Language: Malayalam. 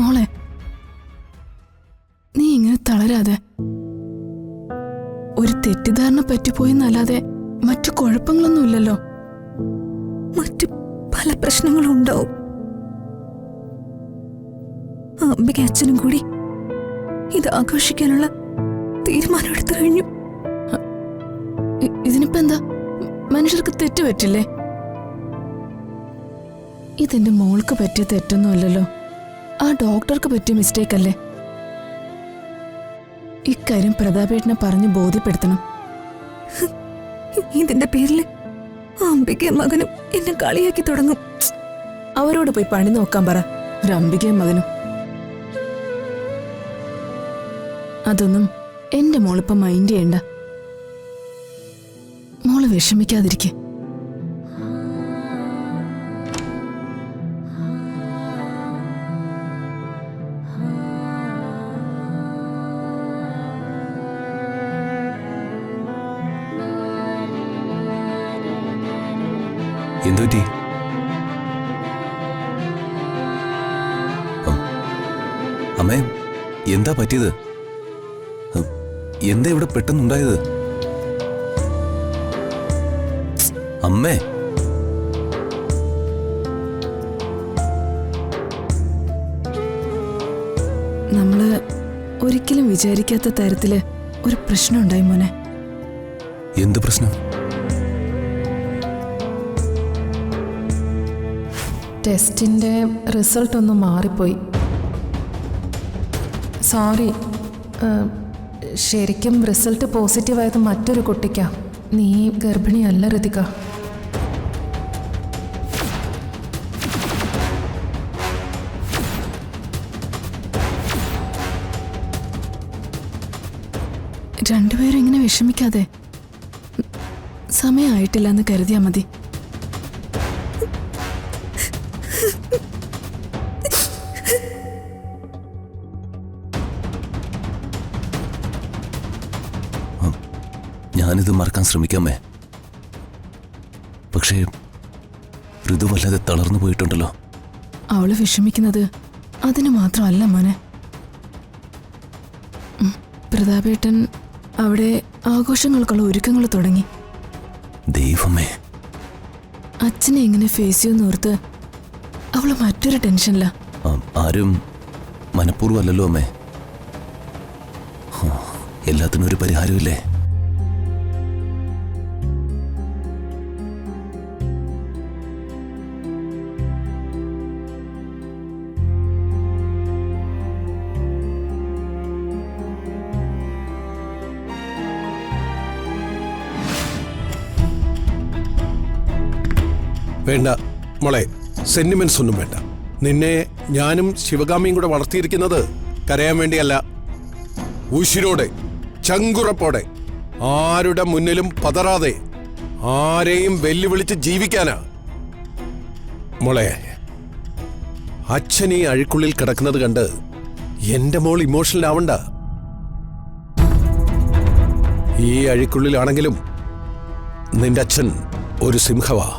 മോളെ, നീ ഇങ്ങനെ തളരാതെ. ഒരു തെറ്റിദ്ധാരണ പറ്റിപ്പോയെന്നല്ലാതെ മറ്റു കുഴപ്പങ്ങളൊന്നുമില്ലല്ലോ. മറ്റു പല പ്രശ്നങ്ങളും ഉണ്ടാവും. അമ്മയ്ക്ക് അച്ഛനും കൂടി ഇത് ആഘോഷിക്കാനുള്ള തീരുമാനം എടുത്തു കഴിഞ്ഞു. ഇതിനിപ്പോ എന്താ? മനുഷ്യർക്ക് തെറ്റ് പറ്റില്ലേ? ഇതെന്റെ മോൾക്ക് പറ്റിയ തെറ്റൊന്നുമല്ലല്ലോ, ആ ഡോക്ടർക്ക് പറ്റിയ മിസ്റ്റേക്ക് അല്ലേ? ഇക്കാര്യം പ്രതാപേട്ടനെ പറഞ്ഞ് ബോധ്യപ്പെടുത്തണം. ഇതിന്റെ പേരില് അംബികയും മകനും എന്നെ കളിയാക്കി തുടങ്ങും. അവരോട് പോയി പണി നോക്കാൻ പറ. ഒരു അംബികയും മകനും. അതൊന്നും എന്റെ മോളിപ്പം മൈൻഡ് ചെയ്യണ്ട. മോള് വിഷമിക്കാതിരിക്കെ. എന്തുപറ്റി? അമ്മേ, എന്താ പറ്റിയത്? എന്താ ഇവിടെ പെട്ടെന്നുണ്ടായത്? അമ്മേ, നമ്മള് ഒരിക്കലും വിചാരിക്കാത്ത തരത്തില് ഒരു പ്രശ്നം ഉണ്ടായി മോനെ. എന്ത് പ്രശ്നം? ടെസ്റ്റിൻ്റെ റിസൾട്ട് ഒന്ന് മാറിപ്പോയി. സോറി, ശരിക്കും റിസൾട്ട് പോസിറ്റീവായത് മറ്റൊരു കുട്ടിക്കാ. നീ ഗർഭിണിയല്ല ഋതിക. രണ്ടുപേരും ഇങ്ങനെ വിഷമിക്കാതെ. സമയമായിട്ടില്ല എന്ന് കരുതിയാ മതി. ഞാനിത് മറക്കാൻ ശ്രമിക്കാമേ. പക്ഷേ ഋതു വല്ലാതെ തളർന്നു പോയിട്ടുണ്ടല്ലോ. അവള് വിഷമിക്കുന്നത് അതിന് മാത്രമല്ല മോനെ. പ്രതാപേട്ടൻ അവിടെ ആഘോഷങ്ങൾക്കുള്ള ഒരുക്കങ്ങൾ തുടങ്ങി. ദൈവമേ, അച്ഛനെ എങ്ങനെ ഫേസ് ചെയ്യുന്നോർത്ത് അവള് മറ്റൊരു ടെൻഷനില്ല. ആരും മനഃപൂർവ്വമല്ലല്ലോ അമ്മേ. എല്ലാത്തിനും ഒരു പരിഹാരമില്ലേ? വേണ്ട മോളെ, സെന്റിമെന്റ്സ് ഒന്നും വേണ്ട. നിന്നെ ഞാനും ശിവകാമിയും കൂടെ വളർത്തിയിരിക്കുന്നത് കരയാൻ വേണ്ടിയല്ല, ഉശിരോടെ ചങ്കുറപ്പോടെ ആരുടെ മുന്നിലും പതറാതെ ആരെയും വെല്ലുവിളിച്ച് ജീവിക്കാനാ. മോളെ, അച്ഛൻ ഈ അഴിക്കുള്ളിൽ കിടക്കുന്നത് കണ്ട് എന്റെ മോൾ ഇമോഷണൽ ആവണ്ട. ഈ അഴിക്കുള്ളിലാണെങ്കിലും നിന്റെ അച്ഛൻ ഒരു സിംഹവാ.